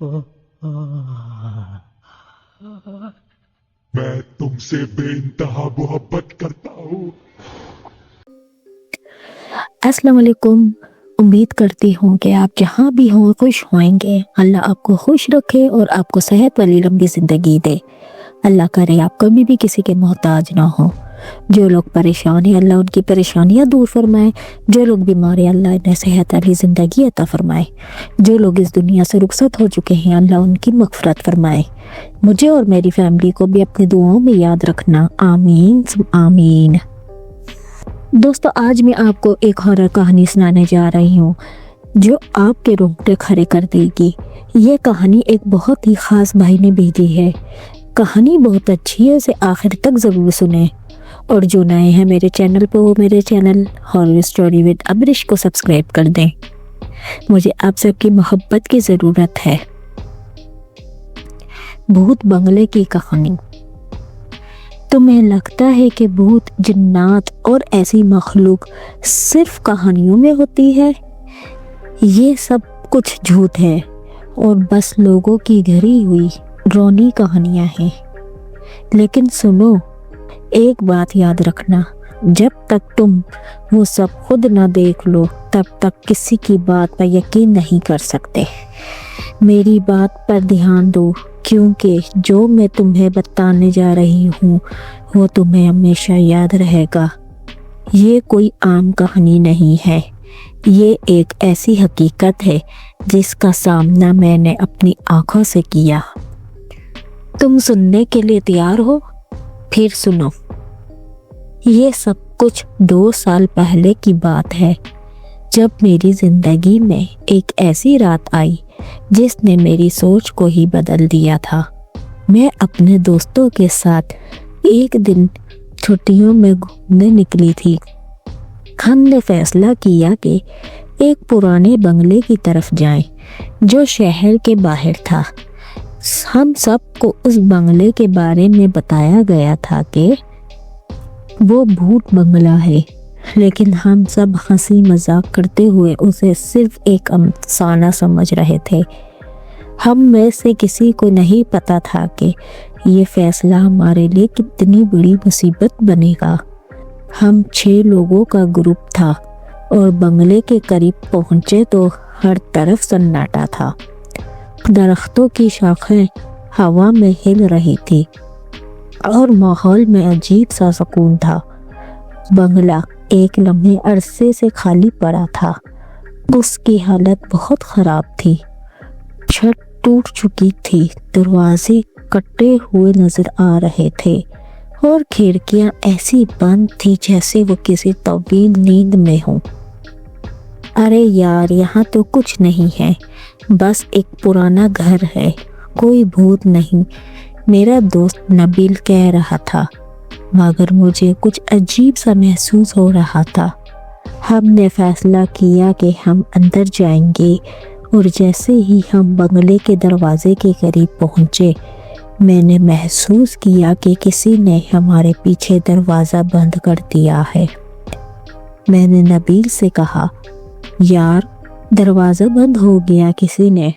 میں تم سے بے انتہا محبت کرتا ہوں۔ السلام علیکم۔ امید کرتی ہوں کہ آپ جہاں بھی ہوں خوش ہوئیں گے۔ اللہ آپ کو خوش رکھے اور آپ کو صحت والی لمبی زندگی دے۔ اللہ کرے آپ کبھی بھی کسی کے محتاج نہ ہوں۔ جو لوگ پریشان ہیں اللہ ان کی پریشانیاں دور فرمائے، جو لوگ بیمار ہیں اللہ انہیں صحت والی زندگی عطا فرمائے، جو لوگ اس دنیا سے رخصت ہو چکے ہیں اللہ ان کی مغفرت فرمائے۔ مجھے اور میری فیملی کو بھی اپنی دعاؤں میں یاد رکھنا، آمین ثم آمین۔ دوستو، آج میں آپ کو ایک ہارر کہانی سنانے جا رہی ہوں جو آپ کے رونگٹے کھڑے کر دے گی۔ یہ کہانی ایک بہت ہی خاص بھائی نے بھیجی ہے۔ کہانی بہت اچھی ہے، اسے آخر تک ضرور سنیں، اور جو نئے ہیں میرے چینل پہ وہ میرے چینل ہارر اسٹوری ود ابرش کو سبسکرائب کر دیں۔ مجھے آپ سب کی محبت کی ضرورت ہے۔ بھوت بنگلے کی کہانی۔ تمہیں لگتا ہے کہ بھوت، جنات اور ایسی مخلوق صرف کہانیوں میں ہوتی ہے؟ یہ سب کچھ جھوٹ ہے اور بس لوگوں کی گھڑی ہوئی ڈرونی کہانیاں ہیں۔ لیکن سنو، ایک بات یاد رکھنا، جب تک تم وہ سب خود نہ دیکھ لو تب تک کسی کی بات پر یقین نہیں کر سکتے۔ میری بات پر دھیان دو، کیونکہ جو میں تمہیں بتانے جا رہی ہوں وہ تمہیں ہمیشہ یاد رہے گا۔ یہ کوئی عام کہانی نہیں ہے، یہ ایک ایسی حقیقت ہے جس کا سامنا میں نے اپنی آنکھوں سے کیا۔ تم سننے کے لیے تیار ہو؟ پھر سنو۔ یہ سب کچھ 2 سال پہلے کی بات ہے، جب میری زندگی میں ایک ایسی رات آئی جس نے میری سوچ کو ہی بدل دیا تھا۔ میں اپنے دوستوں کے ساتھ ایک دن چھٹیوں میں گھومنے نکلی تھی۔ ہم نے فیصلہ کیا کہ ایک پرانے بنگلے کی طرف جائیں جو شہر کے باہر تھا۔ ہم سب کو اس بنگلے کے بارے میں بتایا گیا تھا کہ وہ بھوت بنگلہ ہے، لیکن ہم سب ہنسی مذاق کرتے ہوئے اسے صرف ایک افسانہ سمجھ رہے تھے۔ ہم میں سے کسی کو نہیں پتا تھا کہ یہ فیصلہ ہمارے لیے کتنی بڑی مصیبت بنے گا۔ ہم 6 لوگوں کا گروپ تھا اور بنگلے کے قریب پہنچے تو ہر طرف سناٹا تھا۔ درختوں کی شاخیں ہوا میں ہل رہی تھی اور ماحول میں عجیب سا سکون تھا۔ بنگلہ ایک لمحے عرصے سے خالی پڑا تھا۔ اس کی حالت بہت خراب تھی، چھت ٹوٹ چکی تھی، دروازے کٹے ہوئے نظر آ رہے تھے اور کھڑکیاں ایسی بند تھی جیسے وہ کسی طویل نیند میں ہوں۔ ارے یار، یہاں تو کچھ نہیں ہے، بس ایک پرانا گھر ہے، کوئی بھوت نہیں، میرا دوست نبیل کہہ رہا تھا، مگر مجھے کچھ عجیب سا محسوس ہو رہا تھا۔ ہم نے فیصلہ کیا کہ ہم اندر جائیں گے، اور جیسے ہی ہم بنگلے کے دروازے کے قریب پہنچے میں نے محسوس کیا کہ کسی نے ہمارے پیچھے دروازہ بند کر دیا ہے۔ میں نے نبیل سے کہا، یار دروازہ بند ہو گیا کسی نے۔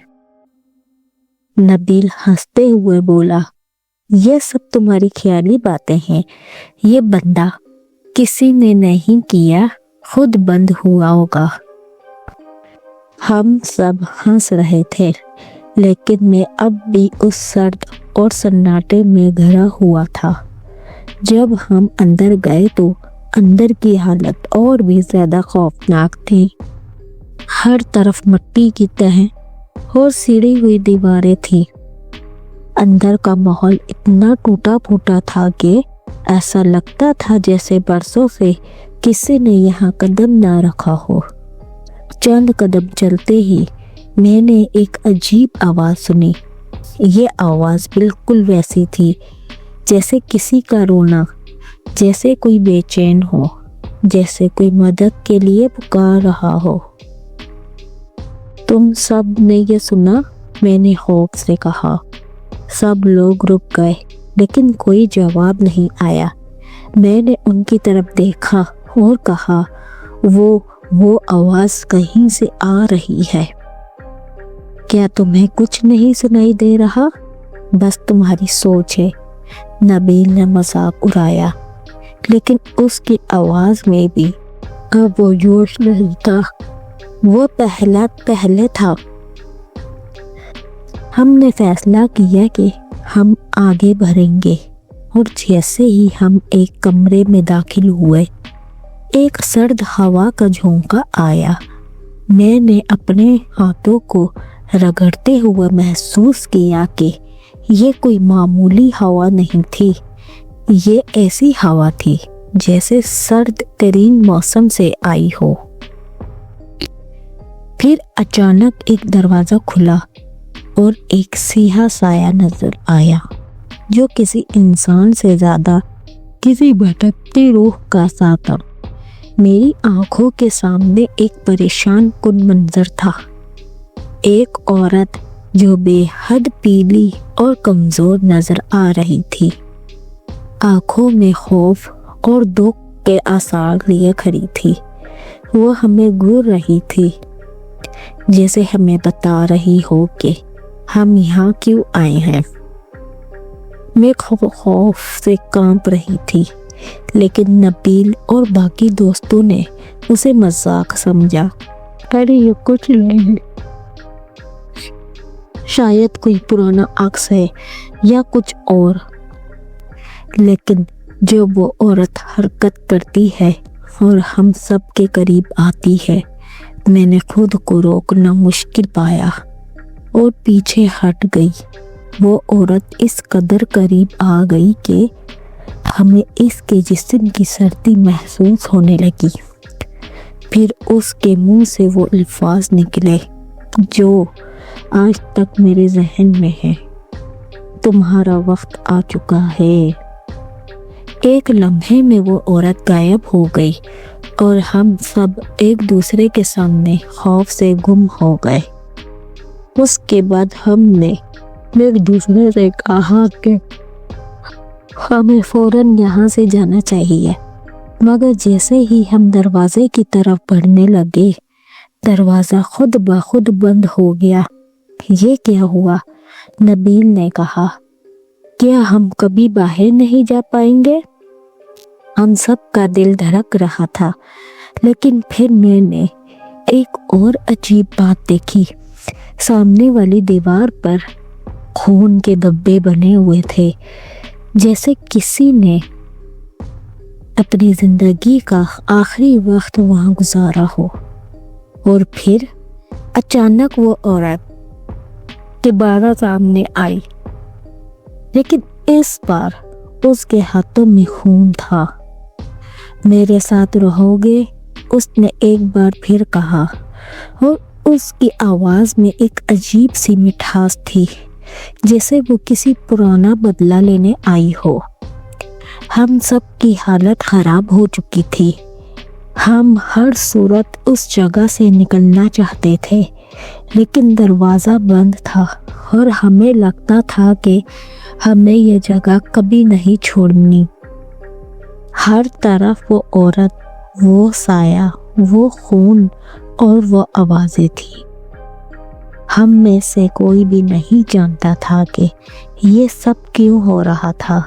نبیل ہنستے ہوئے بولا، یہ سب تمہاری خیالی باتیں ہیں، یہ بندہ کسی نے نہیں کیا، خود بند ہوا ہوگا۔ ہم سب ہنس رہے تھے، لیکن میں اب بھی اس سرد اور سناٹے میں گھرا ہوا تھا۔ جب ہم اندر گئے تو اندر کی حالت اور بھی زیادہ خوفناک تھی۔ ہر طرف مٹی کی تہیں اور سیڑھی ہوئی دیواریں تھیں۔ اندر کا ماحول اتنا ٹوٹا پھوٹا تھا کہ ایسا لگتا تھا جیسے برسوں سے کسی نے یہاں قدم نہ رکھا ہو۔ چند قدم چلتے ہی میں نے ایک عجیب آواز سنی۔ یہ آواز بالکل ویسی تھی جیسے کسی کا رونا، جیسے کوئی بے چین ہو، جیسے کوئی مدد کے لیے پکار رہا ہو۔ تم سب نے یہ سنا؟ میں نے خوف سے کہا۔ سب لوگ رک گئے، لیکن کوئی جواب نہیں آیا۔ میں نے ان کی طرف دیکھا اور کہا، وہ آواز کہیں سے آ رہی ہے۔ کیا تمہیں کچھ نہیں سنائی دے رہا؟ بس تمہاری سوچ ہے۔ نبیل نے مذاق اڑایا، لیکن اس کی آواز میں بھی اب وہ جوش نہیں تھا، وہ پہلے تھا۔ ہم نے فیصلہ کیا کہ ہم آگے بڑھیں گے، اور جیسے ہی ہم ایک کمرے میں داخل ہوئے، ایک سرد ہوا کا جھونکا آیا۔ میں نے اپنے ہاتھوں کو رگڑتے ہوئے محسوس کیا کہ یہ کوئی معمولی ہوا نہیں تھی، یہ ایسی ہوا تھی جیسے سرد ترین موسم سے آئی ہو۔ پھر اچانک ایک دروازہ کھلا اور ایک سیاہ سایہ نظر آیا جو کسی انسان سے زیادہ کسی بھٹکتی روح کا سا تھا۔ میری آنکھوں کے سامنے ایک پریشان کن منظر تھا، ایک عورت جو بے حد پیلی اور کمزور نظر آ رہی تھی، آنکھوں میں خوف اور دکھ کے آثار لیے کھڑی تھی۔ وہ ہمیں گھور رہی تھی، جیسے ہمیں بتا رہی ہو کہ ہم یہاں کیوں آئے ہیں۔ میں خوف سے کانپ رہی تھی، لیکن نبیل اور باقی دوستوں نے اسے مذاق سمجھا۔ ارے یہ کچھ نہیں، شاید کوئی پرانا عکس ہے یا کچھ اور۔ لیکن جب وہ عورت حرکت کرتی ہے اور ہم سب کے قریب آتی ہے، میں نے خود کو روکنا مشکل پایا اور پیچھے ہٹ گئی۔ وہ عورت اس قدر قریب آ گئی کہ ہمیں اس کے جسم کی سردی محسوس ہونے لگی۔ پھر اس کے منہ سے وہ الفاظ نکلے جو آج تک میرے ذہن میں ہے، تمہارا وقت آ چکا ہے۔ ایک لمحے میں وہ عورت غائب ہو گئی اور ہم سب ایک دوسرے کے سامنے خوف سے گم ہو گئے۔ اس کے بعد ہم نے ایک دوسرے سے کہا کہ ہمیں فوراً یہاں سے جانا چاہیے، مگر جیسے ہی ہم دروازے کی طرف بڑھنے لگے، دروازہ خود بخود بند ہو گیا۔ یہ کیا ہوا؟ نبیل نے کہا، کیا ہم کبھی باہر نہیں جا پائیں گے؟ ہم سب کا دل دھڑک رہا تھا، لیکن پھر میں نے ایک اور عجیب بات دیکھی۔ سامنے والی دیوار پر خون کے دھبے بنے ہوئے تھے، جیسے کسی نے اپنی زندگی کا آخری وقت وہاں گزارا ہو۔ اور پھر اچانک وہ عورت دوبارہ سامنے آئی، لیکن اس بار اس کے ہاتھوں میں خون تھا۔ میرے ساتھ رہو گے؟ اس نے ایک بار پھر کہا، اور اس کی آواز میں ایک عجیب سی مٹھاس تھی، جیسے وہ کسی پرانا بدلہ لینے آئی ہو۔ ہم سب کی حالت خراب ہو چکی تھی، ہم ہر صورت اس جگہ سے نکلنا چاہتے تھے، لیکن دروازہ بند تھا اور ہمیں لگتا تھا کہ ہمیں یہ جگہ کبھی نہیں چھوڑنی۔ ہر طرف وہ عورت، وہ سایہ، وہ خون اور وہ آوازیں تھی۔ ہم میں سے کوئی بھی نہیں جانتا تھا کہ یہ سب کیوں ہو رہا تھا،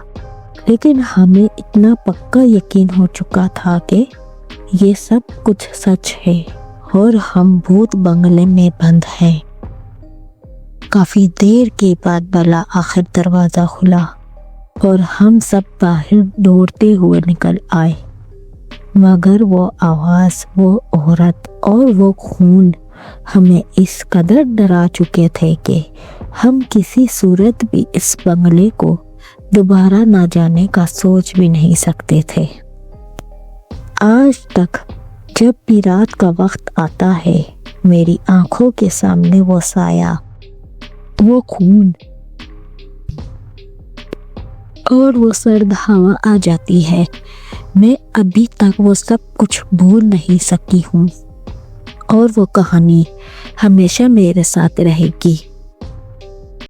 لیکن ہمیں اتنا پکا یقین ہو چکا تھا کہ یہ سب کچھ سچ ہے اور ہم بھوت بنگلے میں بند ہیں۔ کافی دیر کے بعد بالآخر دروازہ کھلا اور ہم سب باہر دوڑتے ہوئے نکل آئے، مگر وہ آواز، وہ عورت اور وہ خون ہمیں اس قدر ڈرا چکے تھے کہ ہم کسی صورت بھی اس بنگلے کو دوبارہ نہ جانے کا سوچ بھی نہیں سکتے تھے۔ آج تک جب بھی رات کا وقت آتا ہے، میری آنکھوں کے سامنے وہ سایہ، وہ خون اور وہ سرد ہوا آ جاتی ہے۔ میں ابھی تک وہ سب کچھ بھول نہیں سکی ہوں، اور وہ کہانی ہمیشہ میرے ساتھ رہے گی۔